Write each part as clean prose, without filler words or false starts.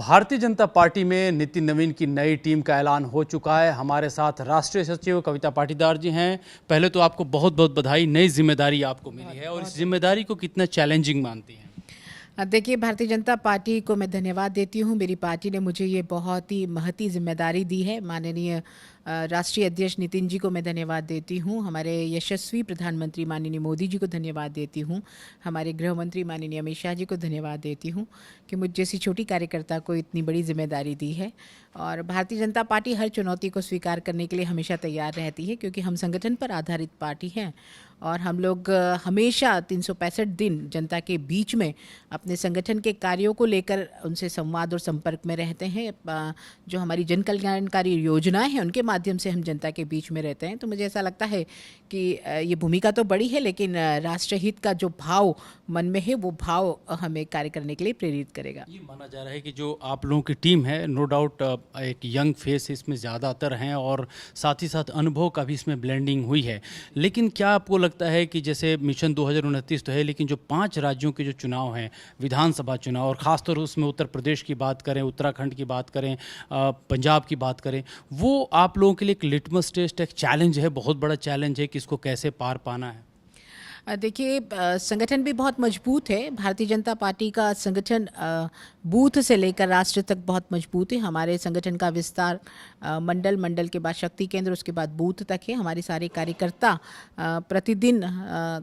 Bharatiya Janata party में नितिन नवीन की नई टीम का ऐलान हो चुका है। हमारे साथ राष्ट्रीय सचिव कविता पाटीदार जी हैं। पहले तो आपको बहुत बहुत बधाई, नई जिम्मेदारी आपको मिली है और इस जिम्मेदारी को कितना चैलेंजिंग मानती हैं? देखिए, भारतीय जनता पार्टी को मैं धन्यवाद देती हूँ। मेरी पार्टी ने मुझे ये बहुत ही महती जिम्मेदारी दी है। माननीय राष्ट्रीय अध्यक्ष नितिन जी को मैं धन्यवाद देती हूँ। हमारे यशस्वी प्रधानमंत्री माननीय मोदी जी को धन्यवाद देती हूँ। हमारे गृह मंत्री माननीय अमित शाह जी को धन्यवाद देती हूँ कि मुझ जैसी छोटी कार्यकर्ता को इतनी बड़ी जिम्मेदारी दी है। और भारतीय जनता पार्टी हर चुनौती को स्वीकार करने के लिए हमेशा तैयार रहती है, क्योंकि हम संगठन पर आधारित पार्टी हैं और हम लोग हमेशा 365 दिन जनता के बीच में अपने संगठन के कार्यों को लेकर उनसे संवाद और संपर्क में रहते हैं। जो हमारी जन कल्याणकारी योजनाएं हैं उनके माध्यम से हम जनता के बीच में रहते हैं। तो मुझे ऐसा लगता है कि ये भूमिका तो बड़ी है, लेकिन राष्ट्रहित का जो भाव मन में है वो भाव हमें कार्य करने के लिए प्रेरित करेगा। ये माना जा रहा है कि जो आप लोगों की टीम है, नो डाउट एक यंग फेस इसमें ज़्यादातर हैं और साथ ही साथ अनुभव का भी इसमें ब्लेंडिंग हुई है। लेकिन क्या आपको लगता है कि जैसे मिशन 2029 तो है, लेकिन जो 5 राज्यों के जो चुनाव हैं, विधानसभा चुनाव, और ख़ासतौर उसमें उत्तर प्रदेश की बात करें, उत्तराखंड की बात करें, पंजाब की बात करें, वो आप लोगों के लिए एक लिटमस टेस्ट, एक चैलेंज है, बहुत बड़ा चैलेंज है कि इसको कैसे पार पाना है? देखिए, संगठन भी बहुत मजबूत है। भारतीय जनता पार्टी का संगठन बूथ से लेकर राष्ट्र तक बहुत मजबूत है। हमारे संगठन का विस्तार मंडल के बाद शक्ति केंद्र, उसके बाद बूथ तक है। हमारे सारे कार्यकर्ता प्रतिदिन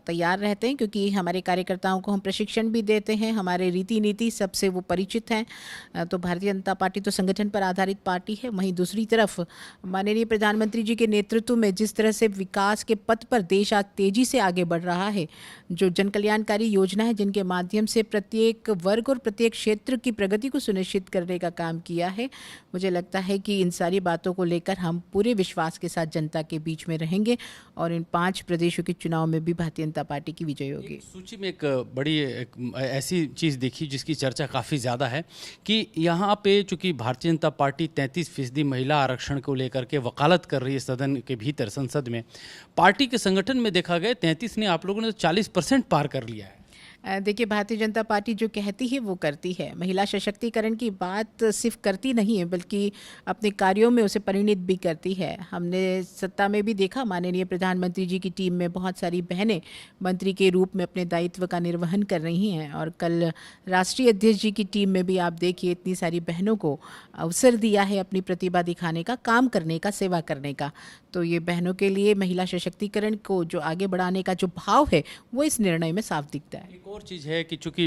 तैयार रहते हैं, क्योंकि हमारे कार्यकर्ताओं को हम प्रशिक्षण भी देते हैं। हमारे रीति नीति सबसे वो परिचित हैं। तो भारतीय जनता पार्टी तो संगठन पर आधारित पार्टी है। वहीं दूसरी तरफ माननीय प्रधानमंत्री जी के नेतृत्व में जिस तरह से विकास के पथ पर देश आज तेजी से आगे बढ़ रहा है, जो जन कल्याणकारी योजना है जिनके माध्यम से प्रत्येक वर्ग और प्रत्येक क्षेत्र की प्रगति को सुनिश्चित करने का काम किया है, मुझे लगता है कि इन सारी बातों को लेकर हम पूरे विश्वास के साथ जनता के बीच में रहेंगे और इन 5 प्रदेशों के चुनाव में भी भारतीय जनता पार्टी की विजय होगी। सूची में एक बड़ी ऐसी चीज़ देखी जिसकी चर्चा काफ़ी ज़्यादा है कि यहाँ पे चूँकि भारतीय जनता पार्टी 33% महिला आरक्षण को लेकर के वकालत कर रही है सदन के भीतर, संसद में। पार्टी के संगठन में देखा गया 33 ने, आप लोगों ने तो 40% पार कर लिया है। देखिए, भारतीय जनता पार्टी जो कहती है वो करती है। महिला सशक्तिकरण की बात सिर्फ करती नहीं है, बल्कि अपने कार्यों में उसे परिणित भी करती है। हमने सत्ता में भी देखा, माननीय प्रधानमंत्री जी की टीम में बहुत सारी बहनें मंत्री के रूप में अपने दायित्व का निर्वहन कर रही हैं। और कल राष्ट्रीय अध्यक्ष जी की टीम में भी आप देखिए, इतनी सारी बहनों को अवसर दिया है अपनी प्रतिभा दिखाने का, काम करने का, सेवा करने का। तो ये बहनों के लिए महिला सशक्तिकरण को जो आगे बढ़ाने का जो भाव है वो इस निर्णय में साफ दिखता है। एक और चीज़ है कि चूँकि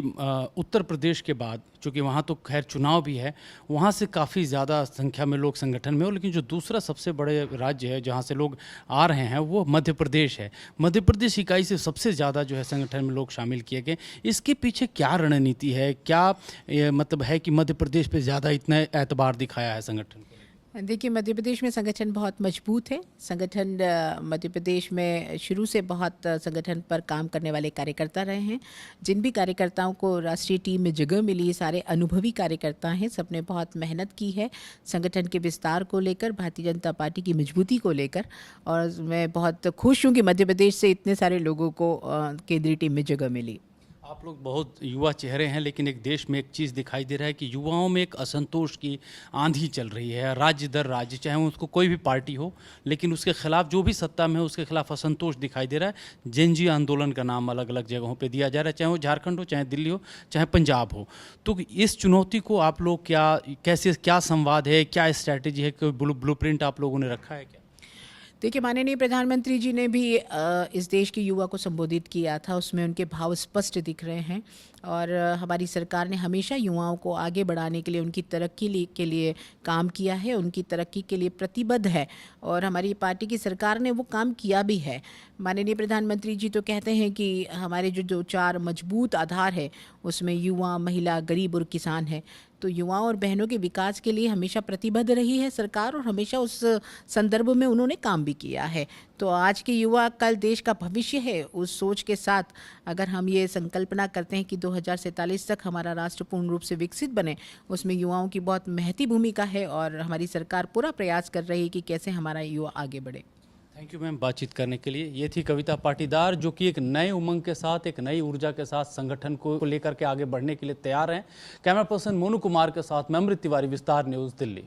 उत्तर प्रदेश के बाद, चूँकि वहाँ तो खैर चुनाव भी है, वहाँ से काफ़ी ज़्यादा संख्या में लोग संगठन में हो, लेकिन जो दूसरा सबसे बड़े राज्य है जहाँ से लोग आ रहे हैं वो मध्य प्रदेश है। मध्य प्रदेश इकाई से सबसे ज़्यादा जो है संगठन में लोग शामिल किए गए। इसके पीछे क्या रणनीति है, क्या मतलब है कि मध्य प्रदेश पे ज़्यादा इतना एतबार दिखाया है संगठन को? देखिए, मध्य प्रदेश में संगठन बहुत मजबूत है। संगठन मध्य प्रदेश में शुरू से बहुत संगठन पर काम करने वाले कार्यकर्ता रहे हैं। जिन भी कार्यकर्ताओं को राष्ट्रीय टीम में जगह मिली, सारे अनुभवी कार्यकर्ता हैं। सबने बहुत मेहनत की है संगठन के विस्तार को लेकर, भारतीय जनता पार्टी की मजबूती को लेकर। और मैं बहुत खुश हूँ कि मध्य प्रदेश से इतने सारे लोगों को केंद्रीय टीम में जगह मिली। आप लोग बहुत युवा चेहरे हैं, लेकिन एक देश में एक चीज़ दिखाई दे रहा है कि युवाओं में एक असंतोष की आंधी चल रही है, राज्य दर राज्य, चाहे उसको कोई भी पार्टी हो, लेकिन उसके खिलाफ जो भी सत्ता में है उसके खिलाफ असंतोष दिखाई दे रहा है। जेन जी आंदोलन का नाम अलग अलग जगहों पे दिया जा रहा है, चाहे वो झारखंड हो, चाहे दिल्ली हो, चाहे पंजाब हो। तो इस चुनौती को आप लोग क्या संवाद है, क्या स्ट्रैटेजी है, कोई ब्लूप्रिंट आप लोगों ने रखा है क्या? देखिए, माननीय प्रधानमंत्री जी ने भी इस देश के युवा को संबोधित किया था, उसमें उनके भाव स्पष्ट दिख रहे हैं। और हमारी सरकार ने हमेशा युवाओं को आगे बढ़ाने के लिए, उनकी तरक्की के लिए काम किया है, उनकी तरक्की के लिए प्रतिबद्ध है और हमारी पार्टी की सरकार ने वो काम किया भी है। माननीय प्रधानमंत्री जी तो कहते हैं कि हमारे जो 4 मजबूत आधार है उसमें युवा, महिला, गरीब और किसान है। तो युवाओं और बहनों के विकास के लिए हमेशा प्रतिबद्ध रही है सरकार और हमेशा उस संदर्भ में उन्होंने काम भी किया है। तो आज के युवा कल देश का भविष्य है। उस सोच के साथ अगर हम ये संकल्पना करते हैं कि 2047 तक हमारा राष्ट्र पूर्ण रूप से विकसित बने, उसमें युवाओं की बहुत महती भूमिका है और हमारी सरकार पूरा प्रयास कर रही है कि कैसे हमारा युवा आगे बढ़े। थैंक यू मैम बातचीत करने के लिए। ये थी कविता पाटीदार, जो कि एक नए उमंग के साथ, एक नई ऊर्जा के साथ संगठन को लेकर के आगे बढ़ने के लिए तैयार हैं। कैमरा पर्सन मोनू कुमार के साथ मैं अमृत तिवारी, विस्तार न्यूज़, दिल्ली।